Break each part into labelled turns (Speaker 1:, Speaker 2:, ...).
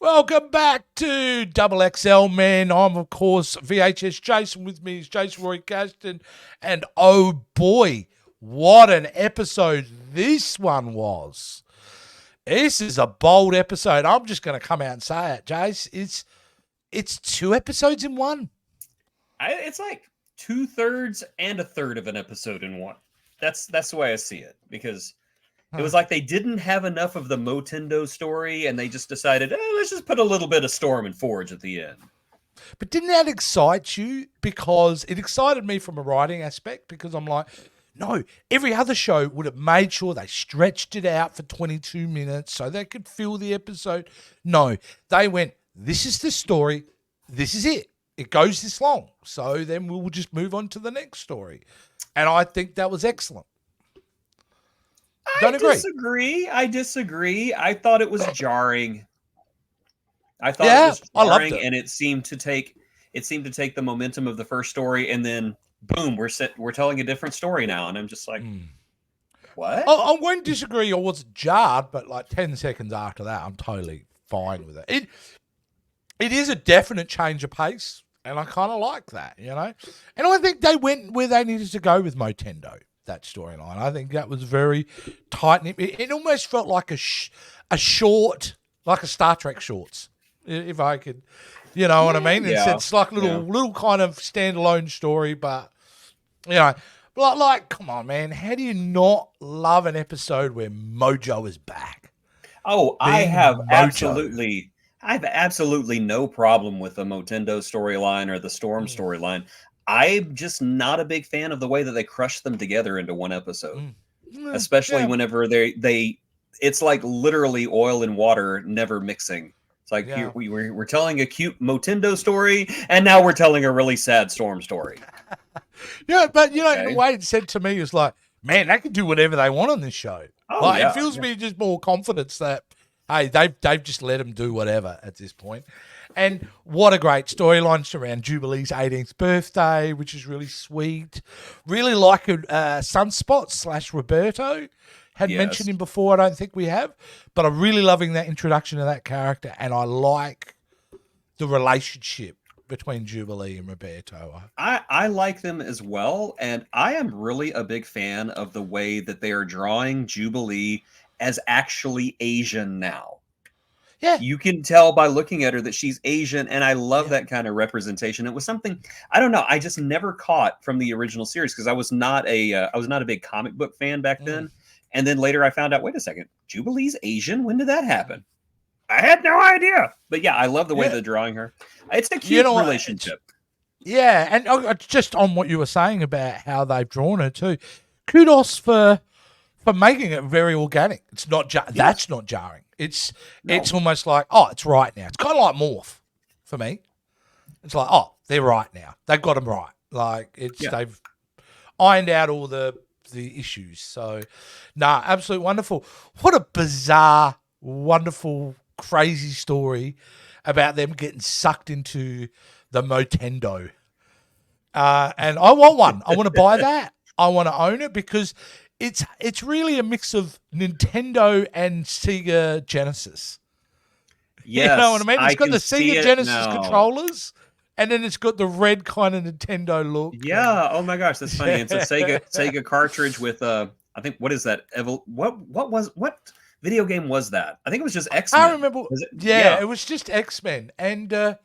Speaker 1: Welcome back to XXL Men. I'm, of course, VHS Jason. With me is Jason Roy Caston. And oh boy, what an episode this one was. This is a bold episode. I'm just going to come out and say it, Jace. It's two episodes in one.
Speaker 2: It's like 2/3 and a third of an episode in one. That's the way I see it, because it was like they didn't have enough of the Motendo story, and they just decided, let's just put a little bit of Storm and Forge at the end.
Speaker 1: But didn't that excite you? Because it excited me from a writing aspect, because I'm like, no, every other show would have made sure they stretched it out for 22 minutes so they could fill the episode. No, they went, this is the story, this is it. It goes this long. So then we'll just move on to the next story. And I think that was excellent.
Speaker 2: I disagree. I thought it was jarring. It was jarring, and it seemed to take the momentum of the first story, and then boom, we're telling a different story now, and I'm just like, what?
Speaker 1: I won't disagree. I was jarred, but like 10 seconds after that, I'm totally fine with it. It is a definite change of pace, and I kind of like that, you know. And I think they went where they needed to go with Motendo. That storyline, I think that was very tight. It almost felt like a short, like a Star Trek shorts, if I could, you know what I mean. It's like little kind of standalone story, but you know, like come on, man, how do you not love an episode where Mojo is back?
Speaker 2: Oh, I have absolutely no problem with the Motendo storyline or the Storm storyline. I'm just not a big fan of the way that they crush them together into one episode, especially whenever it's like literally oil and water never mixing. It's like we're telling a cute Motendo story, and now we're telling a really sad Storm story.
Speaker 1: Yeah, but you know, the way it said to me is like, man, they can do whatever they want on this show. It fills me just more confidence that, hey, they've just let them do whatever at this point. And what a great storyline around Jubilee's 18th birthday, which is really sweet. Really like Sunspot / Roberto. Hadn't mentioned him before, I don't think we have. But I'm really loving that introduction of that character, and I like the relationship between Jubilee and Roberto.
Speaker 2: I like them as well, and I am really a big fan of the way that they are drawing Jubilee as actually Asian now.
Speaker 1: Yeah.
Speaker 2: You can tell by looking at her that she's Asian, and I love that kind of representation. It was something, I don't know, I just never caught from the original series, because I was not a big comic book fan back then. And then later I found out, wait a second, Jubilee's Asian? When did that happen? I had no idea. But yeah, I love the way they're drawing her. It's a cute relationship.
Speaker 1: Yeah, and just on what you were saying about how they've drawn her too, kudos for making it very organic. It's not that's not jarring. It's almost like, it's right now. It's kind of like Morph for me. It's like, they're right now. They've got them right. Like they've ironed out all the issues. So, absolutely wonderful. What a bizarre, wonderful, crazy story about them getting sucked into the Motendo. And I want one. I want to buy that. I want to own it, because it's really a mix of Nintendo and Sega Genesis.
Speaker 2: Yes,
Speaker 1: you know what I mean? It's got the Sega Genesis controllers, and then it's got the red kind of Nintendo look.
Speaker 2: Yeah. Oh my gosh, that's funny. It's a Sega cartridge with I think, what is that? What video game was that? I think it was just XMEN.
Speaker 1: I remember. It was just XMEN, and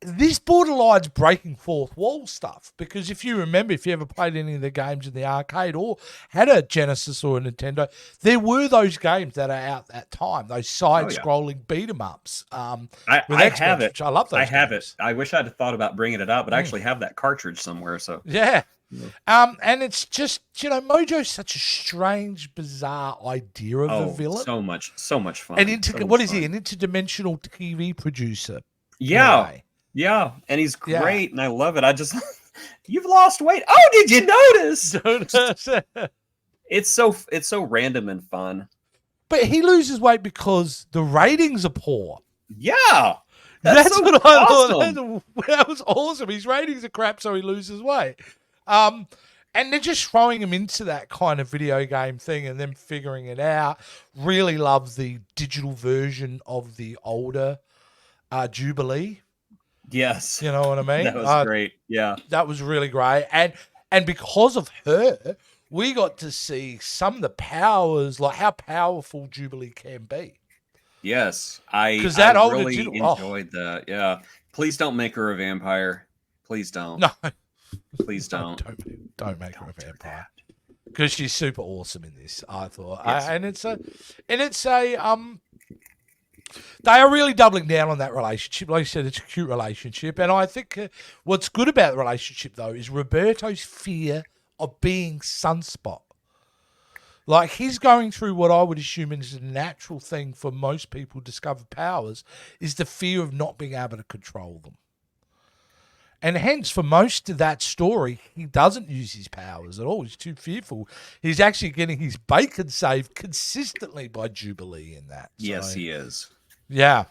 Speaker 1: this borderline's breaking fourth wall stuff, because if you ever played any of the games in the arcade or had a Genesis or a Nintendo, there were those games that are out at that time, those side-scrolling beat-em-ups.
Speaker 2: I have it.
Speaker 1: I love those.
Speaker 2: I have it. I wish I'd thought about bringing it out, but I actually have that cartridge somewhere. So
Speaker 1: and it's just, Mojo's such a strange, bizarre idea of a villain.
Speaker 2: So much fun.
Speaker 1: And what is he? An interdimensional TV producer?
Speaker 2: Yeah. Yeah, and he's great, and I love it. You've lost weight. Oh, did you notice? It's so random and fun.
Speaker 1: But he loses weight because the ratings are poor.
Speaker 2: Yeah,
Speaker 1: that's so what I thought. That was awesome. His ratings are crap, so he loses weight. And they're just throwing them into that kind of video game thing and then figuring it out. Really love the digital version of the older Jubilee.
Speaker 2: Yes.
Speaker 1: You know what I mean?
Speaker 2: That was great. Yeah.
Speaker 1: That was really great. And because of her, we got to see some of the powers, like how powerful Jubilee can be.
Speaker 2: Yes. I really enjoyed that. Yeah. Please don't make her a vampire. Please don't.
Speaker 1: No.
Speaker 2: Please don't.
Speaker 1: Don't make her a vampire. Because she's super awesome in this, I thought.
Speaker 2: Yes.
Speaker 1: They are really doubling down on that relationship. Like I said, it's a cute relationship. And I think what's good about the relationship, though, is Roberto's fear of being Sunspot. Like, he's going through what I would assume is a natural thing for most people who discover powers, is the fear of not being able to control them. And hence, for most of that story, he doesn't use his powers at all. He's too fearful. He's actually getting his bacon saved consistently by Jubilee in that.
Speaker 2: Yes, he is.
Speaker 1: Yeah.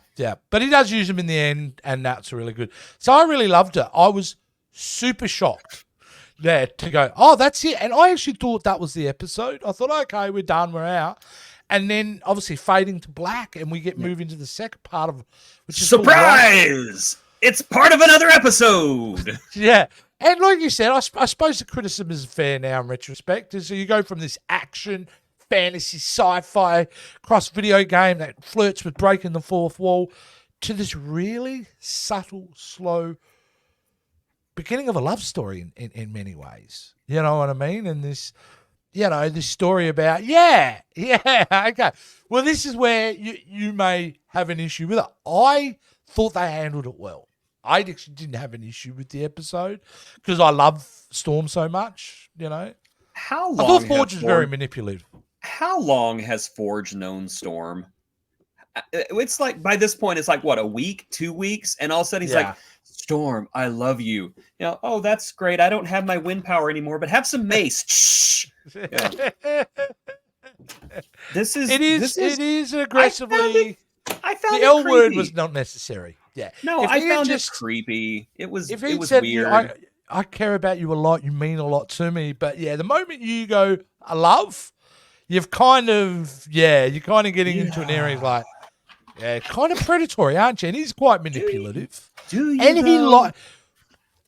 Speaker 1: But he does use them in the end, and that's really good. So I really loved it. I was super shocked there to go, oh, that's it. And I actually thought that was the episode. I thought, okay, we're done, we're out. And then, obviously, fading to black, and we get moved into the second part of which is
Speaker 2: surprise! It's part of another episode.
Speaker 1: Yeah. And like you said, I suppose the criticism is fair now in retrospect. So you go from this action, fantasy, sci-fi, cross video game that flirts with breaking the fourth wall to this really subtle, slow beginning of a love story in many ways. You know what I mean? And this, this story about, okay. Well, this is where you may have an issue with it. I thought they handled it well. I actually didn't have an issue with the episode because I love Storm so much,
Speaker 2: How long?
Speaker 1: I thought Forge was very manipulative.
Speaker 2: How long has Forge known Storm? It's like, by this point, it's like, what, a week, 2 weeks? And all of a sudden he's like, Storm, I love you. Oh, that's great. I don't have my wind power anymore, but have some mace. Shh. Yeah. It
Speaker 1: is aggressively.
Speaker 2: I found
Speaker 1: the L word was not necessary. Yeah.
Speaker 2: No, I found it creepy. It was weird.
Speaker 1: I care about you a lot. You mean a lot to me. But yeah, the moment you go, I love, you've kind of, you're kind of getting into an area like, kind of predatory, aren't you? And he's quite manipulative.
Speaker 2: Do you?
Speaker 1: And he lied.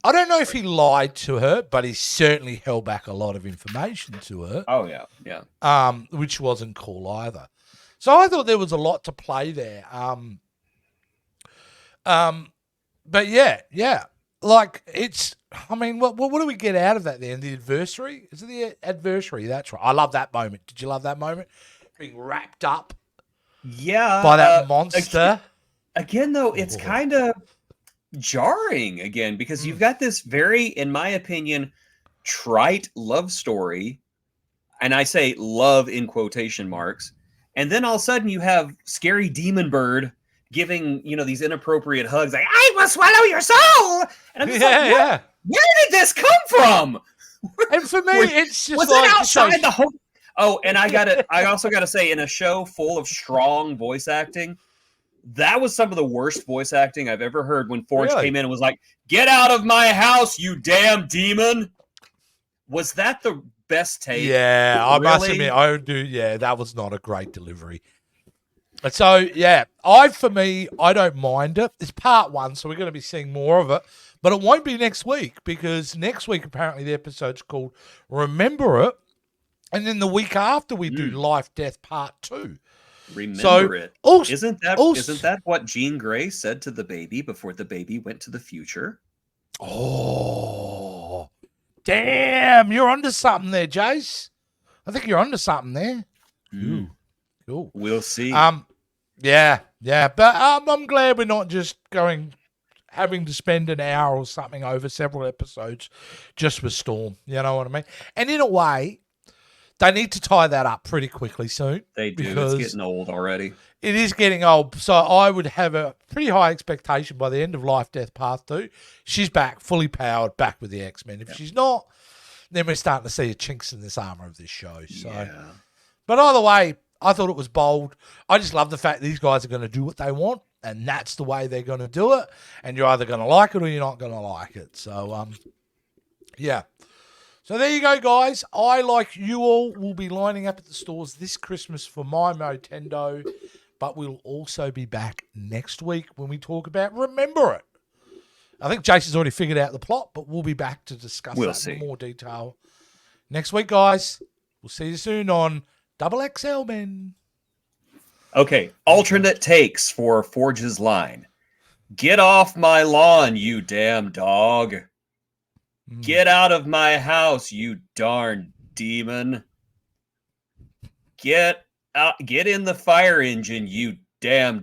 Speaker 1: I don't know if he lied to her, but he certainly held back a lot of information to her.
Speaker 2: Oh yeah.
Speaker 1: Which wasn't cool either. So I thought there was a lot to play there. But yeah. Like, it's, I mean, what do we get out of that then? The adversary? Is it the adversary? That's right. I love that moment. Did you love that moment? Being wrapped up by that monster.
Speaker 2: Again, though, it's kind of jarring again because you've got this very, in my opinion, trite love story. And I say love in quotation marks. And then all of a sudden you have scary demon bird giving, these inappropriate hugs. Like, I will swallow your soul. And I'm just like, where did this come from?
Speaker 1: And for me, it's just
Speaker 2: was it outside the whole? Oh, and I also got to say, in a show full of strong voice acting, that was some of the worst voice acting I've ever heard when Forge came in and was like, get out of my house, you damn demon. Was that the best take?
Speaker 1: Yeah, I must admit, I do. Yeah, that was not a great delivery. So, I don't mind it. It's part one, so we're going to be seeing more of it. But it won't be next week because next week, apparently, the episode's called Remember It. And then the week after, we do Lifedeath Part 2.
Speaker 2: Remember it. Isn't that what Jean Grey said to the baby before the baby went to the future?
Speaker 1: Oh, damn. You're onto something there, Jace. I think you're onto something there. Cool.
Speaker 2: We'll see.
Speaker 1: Yeah. But I'm glad we're not just having to spend an hour or something over several episodes just with Storm. You know what I mean? And in a way, they need to tie that up pretty quickly soon.
Speaker 2: They do. It's getting old already.
Speaker 1: It is getting old. So I would have a pretty high expectation by the end of Lifedeath Part 2. She's back, fully powered, back with the X-Men. If she's not, then we're starting to see a chinks in this armor of this show. So, but either way, I thought it was bold. I just love the fact these guys are going to do what they want, and that's the way they're going to do it. And you're either going to like it or you're not going to like it. So, So there you go, guys. I, like you all, will be lining up at the stores this Christmas for my Motendo, but we'll also be back next week when we talk about Remember It. I think Jason's already figured out the plot, but we'll be back to discuss in more detail next week, guys. We'll see you soon on XXL Men.
Speaker 2: Okay, alternate takes for Forge's line. Get off my lawn, you damn dog. Get out of my house, you darn demon. Get in the fire engine, you damn